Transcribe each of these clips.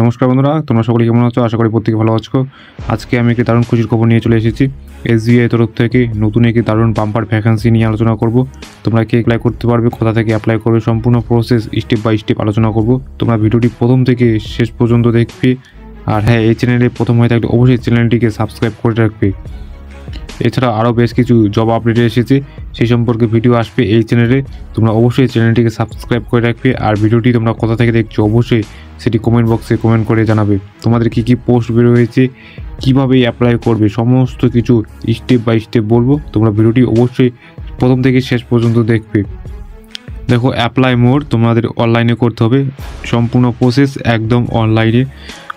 নমস্কার বন্ধুরা, তোমরা সকলে কেমন আছো? আশা করি প্রত্যেকে ভালো আছো। আজকে আমি একটি দারুণ খুশির খবর নিয়ে চলে এসেছি। এসবিআই তরফ থেকে নতুন একটি দারুণ বাম্পার ভ্যাকেন্সি নিয়ে আলোচনা করব। তোমরা কে অ্যাপ্লাই করতে পারবে, কোথা থেকে অ্যাপ্লাই করবে, সম্পূর্ণ প্রসেস স্টেপ বাই স্টেপ আলোচনা করব। তোমরা ভিডিওটি প্রথম থেকে শেষ পর্যন্ত দেখবে। আর হ্যাঁ, এই চ্যানেলে প্রথম হয়ে থাকলে অবশ্যই চ্যানেলটিকে সাবস্ক্রাইব করে রাখবে। এছাড়া আরও বেশ কিছু জব আপডেট এসেছে, সেই সম্পর্কে ভিডিও আসবে এই চ্যানেলে। তোমরা অবশ্যই চ্যানেলটিকে সাবস্ক্রাইব করে রাখবে। আর ভিডিওটি তোমরা কোথা থেকে দেখছো অবশ্যই সেটি কমেন্ট বক্সে কমেন্ট করে জানাবে। তোমাদের কী কী পোস্ট বের হয়েছে, কীভাবে অ্যাপ্লাই করবে, সমস্ত কিছু স্টেপ বাই স্টেপ বলবো। তোমরা ভিডিওটি অবশ্যই প্রথম থেকে শেষ পর্যন্ত দেখবে। দেখো, অ্যাপ্লাই মোড তোমাদের অনলাইনে করতে হবে। সম্পূর্ণ প্রসেস একদম অনলাইনে।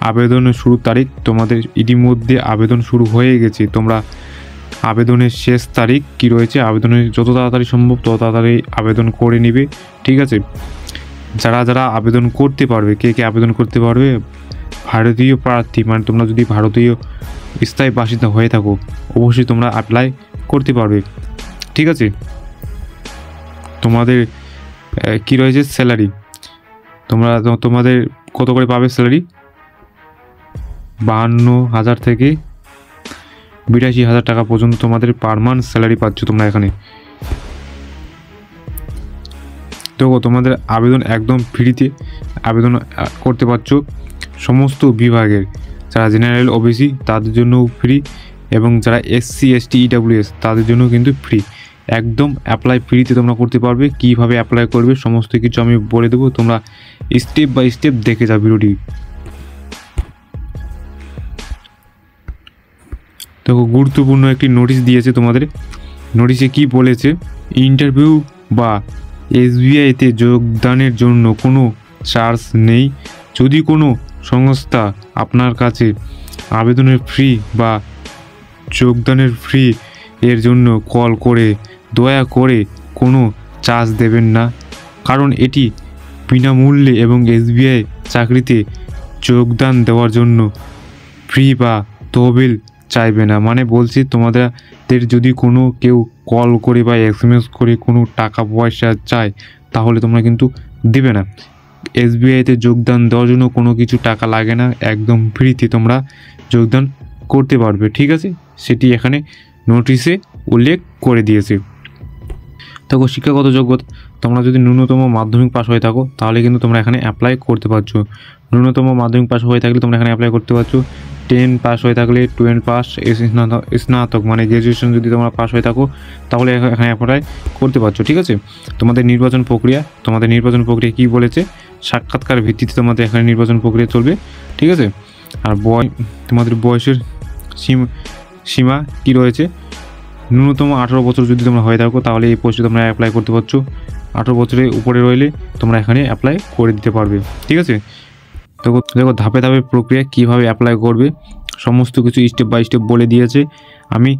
আবেদনের শুরুর তারিখ তোমাদের ইতিমধ্যে আবেদন শুরু হয়ে গেছে। তোমরা আবেদনের শেষ তারিখ কি রয়েছে, আবেদনের যত তাড়াতাড়ি সম্ভব তত তাড়াতাড়ি আবেদন করে নিবে, ঠিক আছে? যারা যারা আবেদন করতে পারবে, কে কে আবেদন করতে পারবে? ভারতীয় প্রার্থী, মানে তোমরা যদি ভারতীয় স্থায়ী বাসিন্দা হয়ে থাকো অবশ্যই তোমরা অ্যাপ্লাই করতে পারবে, ঠিক আছে? তোমাদের কি রয়েছে স্যালারি, তোমাদের কত করে পাবে স্যালারি? 52,000 থেকে 82,000 টাকা পর্যন্ত তোমাদের পার মান্থ স্যালারি পাচ্ছ তোমরা এখানে। তো তোমাদের আবেদন একদম ফ্রিতে আবেদন করতে পারছো সমস্ত বিভাগের। যারা জেনারেল ওবিসি তাদের জন্যও ফ্রি, এবং যারা এসসি এসটি ইডাব্লিউএস তাদের জন্য কিন্তু ফ্রি। একদম অ্যাপ্লাই ফ্রিতে তোমরা করতে পারবে। কীভাবে অ্যাপ্লাই করবে সমস্ত কিছু আমি বলে দেবো, তোমরা স্টেপ বাই স্টেপ দেখে যাও ভিডিওটি। দেখো, গুরুত্বপূর্ণ একটি নোটিশ দিয়েছে তোমাদের। নোটিশে কি বলেছে? ইন্টারভিউ বা এসবিআইতে যোগদানের জন্য কোনো চার্জ নেই। যদি কোনো সংস্থা আপনার কাছে আবেদনের ফি বা যোগদানের ফি এর জন্য কল করে, দয়া করে কোনো চার্জ দেবেন না, কারণ এটি বিনামূল্যে এবং এসবিআই চাকরিতে যোগদান দেওয়ার জন্য ফি বা তহবিল চাইবে না। মানে বলছি, তোমাদের যদি কোনো কেউ কল করে বা এসএমএস করে কোনো টাকা পয়সা চায় তাহলে তোমরা কিন্তু দিবে না। এসবিআইতে যোগদান দেওয়ার জন্য কোনো কিছু টাকা লাগে না, একদম ফ্রিতে তোমরা যোগদান করতে পারবে, ঠিক আছে? সেটি এখানে নোটিশে উল্লেখ করে দিয়েছে। দেখো, শিক্ষাগত যোগ্যতা, তোমরা যদি ন্যূনতম মাধ্যমিক পাস হয়ে থাকো তাহলে কিন্তু তোমরা এখানে অ্যাপ্লাই করতে পারছো। ন্যূনতম মাধ্যমিক পাস হয়ে থাকলে তোমরা এখানে অ্যাপ্লাই করতে পারছো। 10 পাস হয়ে থাকলে, 12 পাস, স্নাতক মানে গ্র্যাজুয়েশন যদি তোমরা পাস হয়ে থাকো তাহলে এখানে অ্যাপ্লাই করতে পারছো, ঠিক আছে? তোমাদের নির্বাচন প্রক্রিয়া কী বলেছে? সাক্ষাৎকার ভিত্তিতে তোমাদের এখানে নির্বাচন প্রক্রিয়া চলবে, ঠিক আছে? আর তোমাদের বয়সের সীমা কি রয়েছে? ন্যূনতম 18 বছর যদি তোমরা হয়ে থাকো তাহলে এই পোস্টে তোমরা অ্যাপ্লাই করতে পারছো। 18 বছরের উপরে রইলে তোমরা এখানে অ্যাপ্লাই করে দিতে পারবে, ঠিক আছে? তো দেখো, ধাপে ধাপে প্রক্রিয়া কীভাবে অ্যাপ্লাই করবে সমস্ত কিছু স্টেপ বাই স্টেপ বলে দিয়েছে। আমি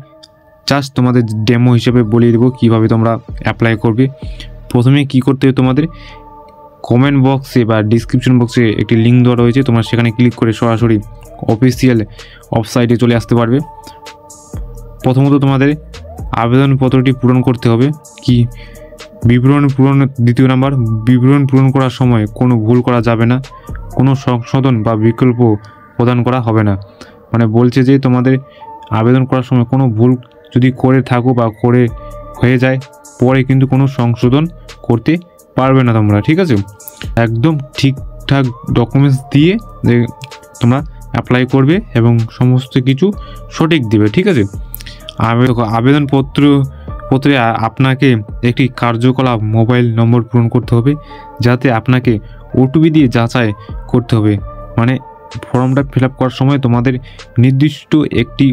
জাস্ট তোমাদের ডেমো হিসেবে বলে দেবো কীভাবে তোমরা অ্যাপ্লাই করবে। প্রথমে কি করতে হবে, তোমাদের কমেন্ট বক্সে বা ডিসক্রিপশন বক্সে একটি লিঙ্ক দেওয়া রয়েছে, তোমরা সেখানে ক্লিক করে সরাসরি অফিসিয়াল ওয়েবসাইটে চলে আসতে পারবে। প্রথমত তোমাদের আবেদনপত্রটি পূরণ করতে হবে। কি বিবরণ পূরণ, দ্বিতীয় নাম্বার, বিবরণ পূরণ করার সময় কোনো ভুল করা যাবে না, কোনো সংশোধন বা বিকল্প প্রদান করা হবে না। মানে বলছে যে তোমাদের আবেদন করার সময় কোনো ভুল যদি করে থাকো বা করে হয়ে যায় পরে কিন্তু কোনো সংশোধন করতে পারবে না তোমরা, ঠিক আছে? একদম ঠিকঠাক ডকুমেন্টস দিয়ে তোমরা অ্যাপ্লাই করবে এবং সমস্ত কিছু সঠিক দিবে, ঠিক আছে? আবেদনপত্রে আপনাকে একটি কার্যকলাপ মোবাইল নম্বর পূরণ করতে হবে, যাতে আপনাকে ওটিপি দিয়ে যাচাই করতে হবে। মানে ফর্মটা ফিল আপ করার সময় তোমাদের নির্দিষ্ট একটি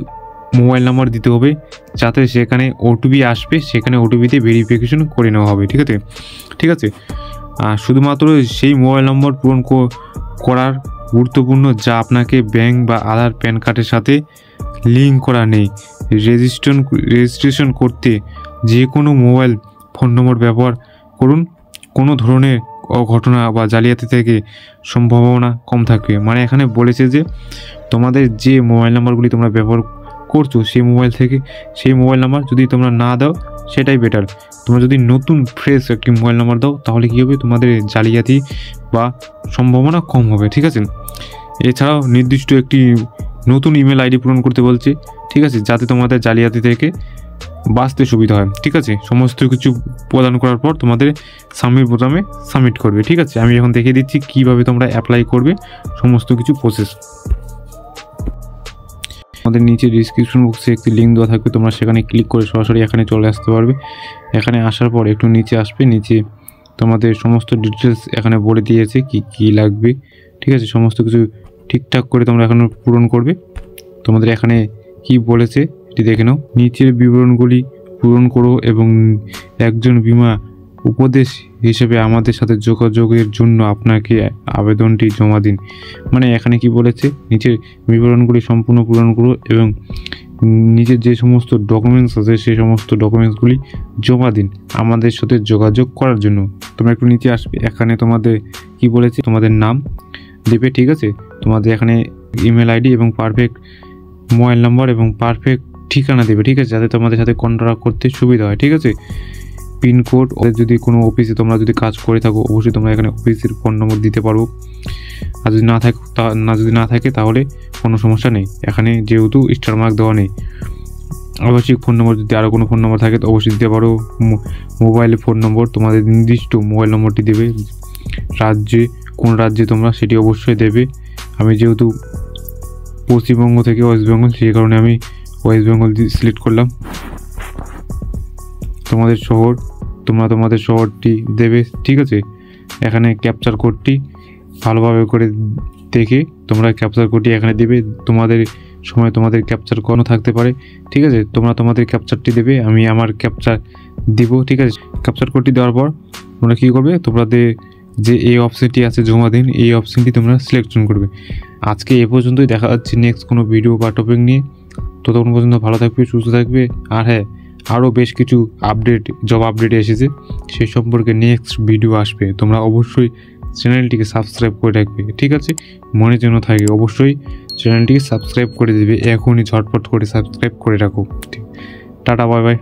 মোবাইল নাম্বার দিতে হবে, যাতে সেখানে ওটিপি আসবে, সেখানে ওটিপিতে ভেরিফিকেশন করে নেওয়া হবে, ঠিক আছে? আর শুধুমাত্র সেই মোবাইল নম্বর পূরণ করার গুরুত্বপূর্ণ যা আপনাকে ব্যাংক বা আধার প্যান কার্ডের সাথে লিঙ্ক করা নেই। রেজিস্ট্রেশন করতে যে কোনো মোবাইল ফোন নম্বর ব্যবহার করুন। কোনো ধরনের অঘটনা বা জালিয়াতি থেকে সম্ভাবনা কম থাকবে। মানে এখানে বলেছে যে তোমাদের যে মোবাইল নাম্বারগুলি তোমরা ব্যবহার করছো সেই মোবাইল নাম্বার যদি তোমরা না দাও সেটাই বেটার। তোমরা যদি নতুন ফ্রেশ একটি মোবাইল নাম্বার দাও তাহলে কী হবে, তোমাদের জালিয়াতি বা সম্ভাবনা কম হবে, ঠিক আছে? এছাড়াও নির্দিষ্ট একটি নতুন ইমেল আইডি পূরণ করতে বলছে, ঠিক আছে, যাতে তোমাদের জালিয়াতি থেকে বাঁচতে সুবিধা হয়। ঠিক আছে, সমস্ত কিছু প্রদান করার পর তোমাদের সাবমিট বোতামে সাবমিট করবে। ঠিক আছে, আমি এখন দেখিয়ে দিচ্ছি কীভাবে তোমরা অ্যাপ্লাই করবে সমস্ত কিছু প্রসেস। আমাদের নিচে ডিসক্রিপশন বক্সে একটি লিঙ্ক দেওয়া থাকবে, তোমরা সেখানে ক্লিক করে সরাসরি এখানে চলে আসতে পারবে। এখানে আসার পর একটু নিচে আসবে, নিচে তোমাদের সমস্ত ডিটেলস এখানে বলে দিয়েছে কি কি লাগবে। ঠিক আছে, সমস্ত কিছু ঠিকঠাক করে তোমরা এখন পূরণ করবে। তোমাদের এখানে কি বলেছে এটি দেখে নাও। নিচের বিবরণগুলি পূরণ করো এবং একজন বীমা উপদেশ হিসেবে আমাদের সাথে যোগাযোগের জন্য আপনাকে আবেদনটি জমা দিন। মানে এখানে কি বলেছে, নিচের বিবরণগুলি সম্পূর্ণ পূরণ করো এবং নিজের যে সমস্ত ডকুমেন্টস আছে সেই সমস্ত ডকুমেন্টসগুলি জমা দিন আমাদের সাথে যোগাযোগ করার জন্য। তোমরা একটু নিচে আসবে, এখানে তোমাদের কি বলেছে, তোমাদের নাম দেবে। ঠিক আছে, তোমাদের এখানে ইমেল আইডি এবং পারফেক্ট মোবাইল নাম্বার এবং পারফেক্ট ঠিকানা দেবে। ঠিক আছে, যাতে তোমাদের সাথে কন্ট্যাক্ট করতে সুবিধা হয়। ঠিক আছে, পিনকোড, যদি কোনো অফিসে তোমরা যদি কাজ করে থাকো অবশ্যই তোমরা এখানে অফিসের ফোন নম্বর দিতে পারো। আর যদি না থাকে তাহলে কোনো সমস্যা নেই, এখানে যেহেতু স্টার মার্ক দেওয়া নেই। আবশ্যিক ফোন নম্বর, যদি আরও কোনো ফোন নম্বর থাকে তো অবশ্যই দিতে পারো। মোবাইলে ফোন নম্বর, তোমাদের নির্দিষ্ট মোবাইল নম্বরটি দেবে। কোন রাজ্যে তোমরা সেটি অবশ্যই দেবে। আমি যেহেতু পশ্চিমবঙ্গ থেকে ওয়েস্ট বেঙ্গল, সেই কারণে আমি ওয়েস্ট বেঙ্গল সিলেক্ট করলাম। তোমাদের শহর, তোমরা তোমাদের শহরটি দেবে। ঠিক আছে, এখানে ক্যাপচার কোডটি ভালোভাবে করে দেখে তোমরা ক্যাপচার কোডটি এখানে দেবে। তোমাদের সময় তোমাদের ক্যাপচার কোনো থাকতে পারে। ঠিক আছে, তোমরা তোমাদের ক্যাপচারটি দেবে, আমি আমার ক্যাপচার দিব। ঠিক আছে, ক্যাপচার কোডটি দেওয়ার পর তোমরা কী করবে, তোমাদের যে এই অপশানটি আছে জমা দিন, এই অপশানটি তোমরা সিলেকশন করবে। আজকে এ পর্যন্তই, দেখা যাচ্ছে নেক্সট কোনো ভিডিও বা টপিক নিয়ে। ততক্ষণ পর্যন্ত ভালো থাকবে, সুস্থ থাকবে। আর হ্যাঁ, আরও বেশ কিছু জব আপডেট এসেছে, সেই সম্পর্কে নেক্সট ভিডিও আসবে। তোমরা অবশ্যই চ্যানেলটিকে সাবস্ক্রাইব করে রাখবে। ঠিক আছে, মনে যেন থাকে, অবশ্যই চ্যানেলটিকে সাবস্ক্রাইব করে দেবে। এখনই ঝটপট করে সাবস্ক্রাইব করে রাখো। Tata, bye bye.